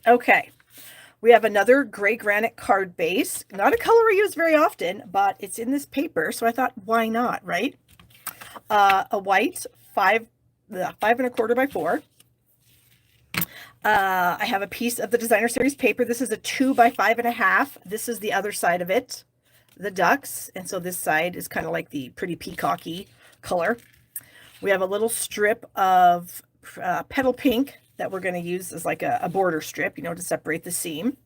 Okay. We have another gray granite card base. Not a color I use very often, but it's in this paper, so I thought, why not, right? A white 5.25 by 4. I have a piece of the Designer Series paper. This is a 2 by 5.5. This is the other side of it, the ducks, and so this side is kind of like the pretty peacocky color. We have a little strip of petal pink that we're going to use as like a border strip, you know, to separate the seam.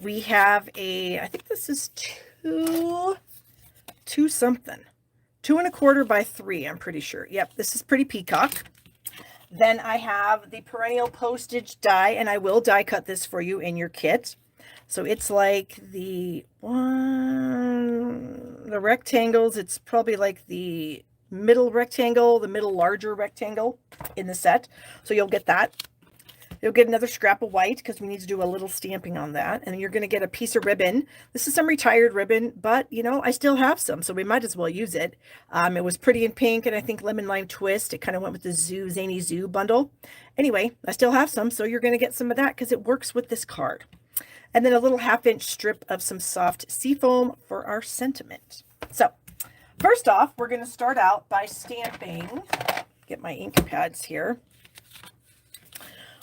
We have I think this is 2 something. 2.25 by 3, I'm pretty sure. Yep, this is pretty peacock. Then I have the perennial postage die, and I will die cut this for you in your kit. So it's like the rectangles, it's probably like the middle rectangle, the middle larger rectangle in the set. So you'll get that. You'll get another scrap of white because we need to do a little stamping on that. And you're going to get a piece of ribbon. This is some retired ribbon, but you know, I still have some, so we might as well use it. It was pretty in pink, and I think lemon lime twist. It kind of went with the Zany Zoo bundle. Anyway, I still have some, so you're going to get some of that because it works with this card. And then a little 1/2-inch strip of some soft seafoam for our sentiment. So first off, we're going to start out by stamping. Get my ink pads here.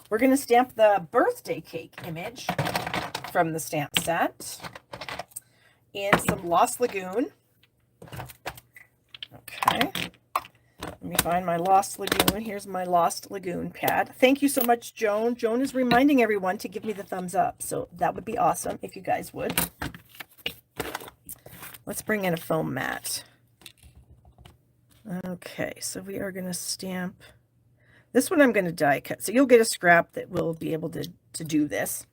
We're going to stamp the birthday cake image from the stamp set in some Lost Lagoon. Okay. Let me find my Lost Lagoon. Here's my Lost Lagoon pad. Thank you so much, Joan. Joan is reminding everyone to give me the thumbs up, so that would be awesome if you guys would. Let's bring in a foam mat. Okay, so we are going to stamp. This one I'm going to die cut. So you'll get a scrap that will be able to do this.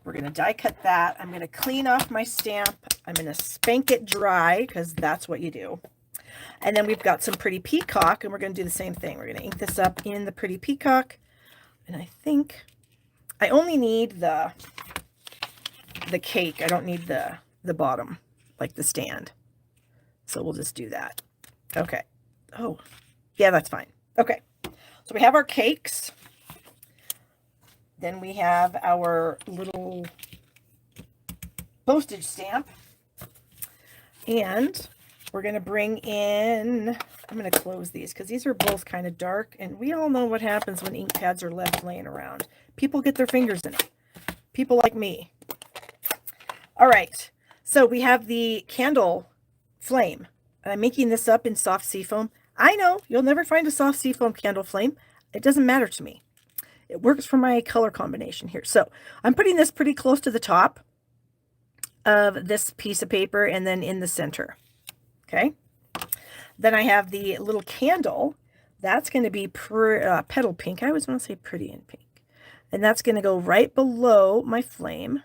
We're going to die cut that. I'm going to clean off my stamp. I'm going to spank it dry because that's what you do. And then we've got some pretty peacock, and we're going to do the same thing. We're going to ink this up in the pretty peacock. And I think I only need the cake. I don't need the bottom, like the stand. So we'll just do that. Okay. Oh, yeah, that's fine. Okay. So we have our cakes. Then we have our little postage stamp. And we're going to bring in, I'm going to close these because these are both kind of dark. And we all know what happens when ink pads are left laying around. People get their fingers in it. People like me. All right. So we have the candle flame. And I'm making this up in soft seafoam. I know you'll never find a soft seafoam candle flame. It doesn't matter to me. It works for my color combination here. So I'm putting this pretty close to the top of this piece of paper and then in the center. Okay. Then I have the little candle. That's going to be petal pink. I always want to say pretty in pink. And that's going to go right below my flame.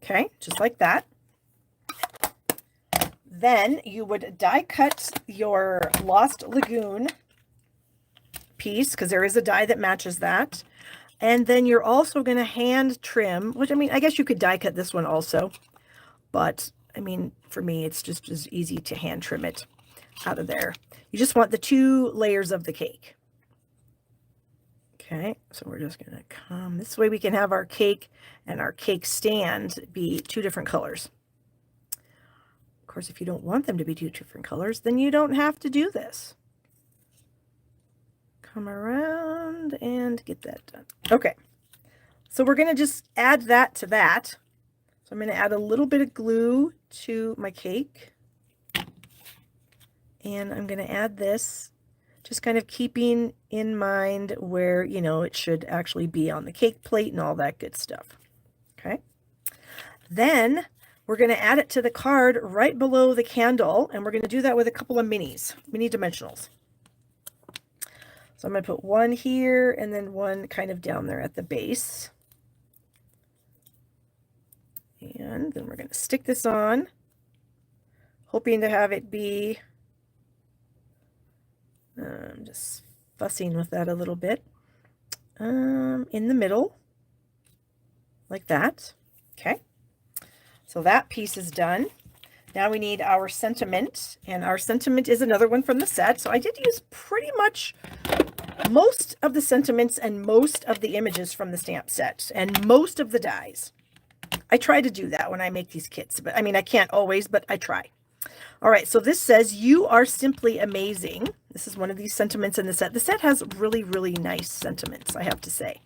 Okay. Just like that. Then you would die cut your Lost Lagoon piece because there is a die that matches that. And then you're also going to hand trim, which I mean, I guess you could die cut this one also. But I mean, for me, it's just as easy to hand trim it out of there. You just want the 2 layers of the cake. Okay, so we're just going to come this way. We can have our cake and our cake stand be 2 different colors. Of course, if you don't want them to be 2 different colors, then you don't have to do this. Come around and get that done. Okay, so we're going to just add that to that. So I'm going to add a little bit of glue to my cake. And I'm going to add this, just kind of keeping in mind where, you know, it should actually be on the cake plate and all that good stuff. Okay. Then we're going to add it to the card right below the candle, and we're going to do that with a couple of mini dimensionals. So I'm going to put one here and then one kind of down there at the base. And then we're going to stick this on, hoping to have it be, I'm just fussing with that a little bit, in the middle, like that. Okay. So that piece is done. Now we need our sentiment, and our sentiment is another one from the set. So I did use pretty much most of the sentiments and most of the images from the stamp set and most of the dies. I try to do that when I make these kits, but I mean, I can't always, but I try. All right, so this says, "You are simply amazing." This is one of these sentiments in the set. The set has really, really nice sentiments, I have to say.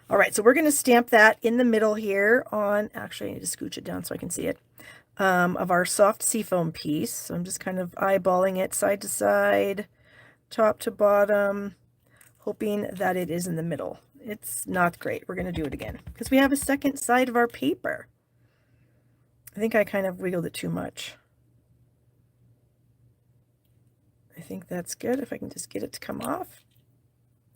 All right, so we're going to stamp that in the middle here on, actually I need to scooch it down so I can see it, of our soft seafoam piece. So I'm just kind of eyeballing it side to side, top to bottom, hoping that it is in the middle. It's not great. We're going to do it again because we have a second side of our paper. I think I kind of wiggled it too much. I think that's good. If I can just get it to come off.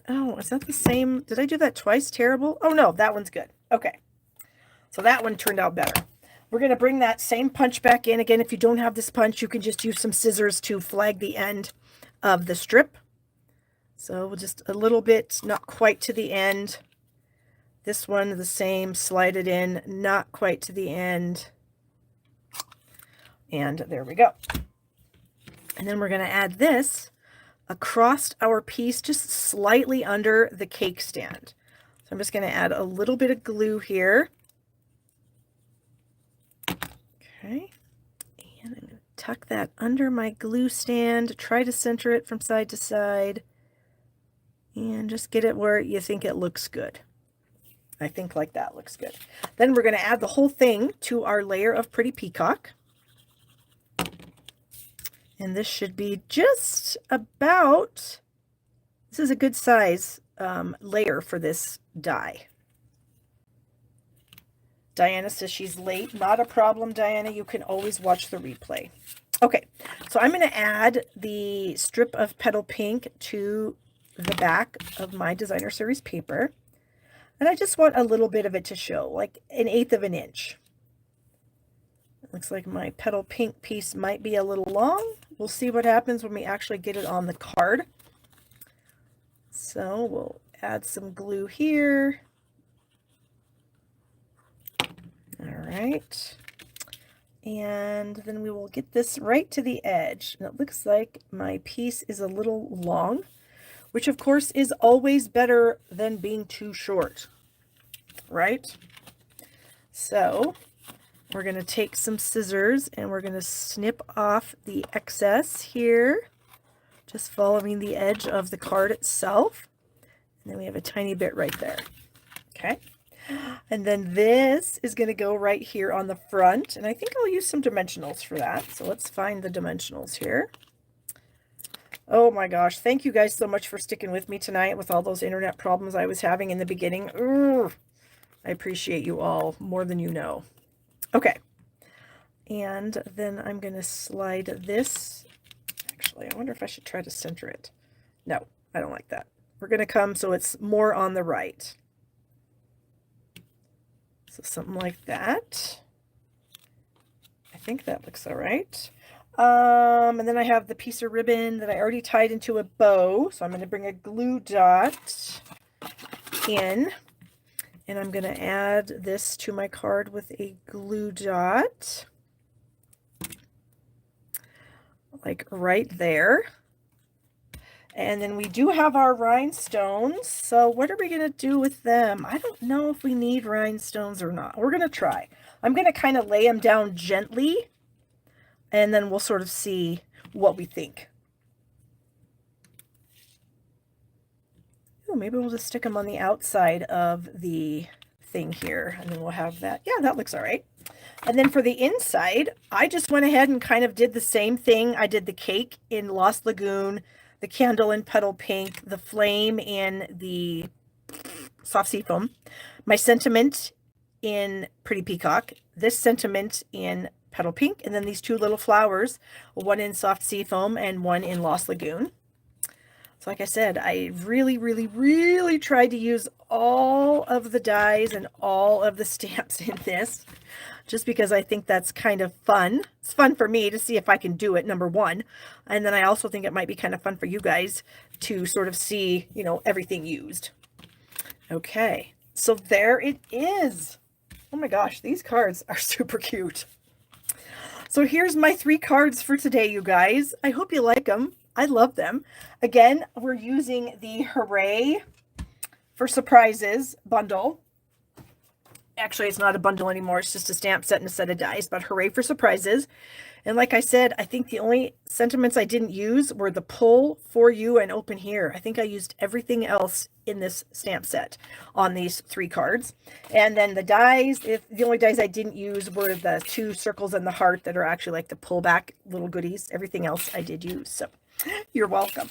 Oh, is that the same? Did I do that twice? Terrible. Oh no, that one's good. Okay. So that one turned out better. We're going to bring that same punch back in. Again, if you don't have this punch, you can just use some scissors to flag the end of the strip. So we'll just a little bit, not quite to the end. This one, the same, slide it in, not quite to the end. And there we go. And then we're going to add this across our piece, just slightly under the cake stand. So I'm just going to add a little bit of glue here. Okay. And I'm going to tuck that under my glue stand, try to center it from side to side, and just get it where you think it looks good. I think like that looks good. Then we're going to add the whole thing to our layer of Pretty Peacock. And this should be just about, this is a good size layer for this die. Diana says she's late. Not a problem, Diana. You can always watch the replay. Okay, so I'm going to add the strip of petal pink to the back of my designer series paper. And I just want a little bit of it to show, like 1/8 of an inch. It looks like my petal pink piece might be a little long. We'll see what happens when we actually get it on the card. So we'll add some glue here. All right. And then we will get this right to the edge. And it looks like my piece is a little long, which of course is always better than being too short, right? So we're going to take some scissors and we're going to snip off the excess here, just following the edge of the card itself. And then we have a tiny bit right there. Okay. And then this is going to go right here on the front. And I think I'll use some dimensionals for that. So let's find the dimensionals here. Oh my gosh. Thank you guys so much for sticking with me tonight with all those internet problems I was having in the beginning. Ugh. I appreciate you all more than you know. Okay, and then I'm going to slide this. Actually, I wonder if I should try to center it. No, I don't like that. We're going to come so it's more on the right. So something like that. I think that looks all right. And then I have the piece of ribbon that I already tied into a bow. So I'm going to bring a glue dot in. And I'm going to add this to my card with a glue dot, like right there. And then we do have our rhinestones. So what are we going to do with them? I don't know if we need rhinestones or not. We're going to try. I'm going to kind of lay them down gently, and then we'll sort of see what we think. Maybe we'll just stick them on the outside of the thing here, and then we'll have that. Yeah, that looks all right. And then for the inside, I just went ahead and kind of did the same thing. I did the cake in Lost Lagoon, the candle in Petal Pink, the flame in the soft seafoam, my sentiment in Pretty Peacock, this sentiment in Petal Pink, and then these two little flowers, one in soft seafoam and one in Lost Lagoon. So like I said, I really, really, really tried to use all of the dies and all of the stamps in this, just because I think that's kind of fun. It's fun for me to see if I can do it, number one. And then I also think it might be kind of fun for you guys to sort of see, you know, everything used. Okay, so there it is. Oh my gosh, these cards are super cute. So here's my 3 cards for today, you guys. I hope you like them. I love them. Again, we're using the Hooray for Surprises bundle. Actually, it's not a bundle anymore. It's just a stamp set and a set of dies, but Hooray for Surprises. And like I said, I think the only sentiments I didn't use were the pull, for you, and open here. I think I used everything else in this stamp set on these 3 cards. And then the dies, the only dies I didn't use were the 2 circles and the heart that are actually like the pullback little goodies. Everything else I did use. So you're welcome.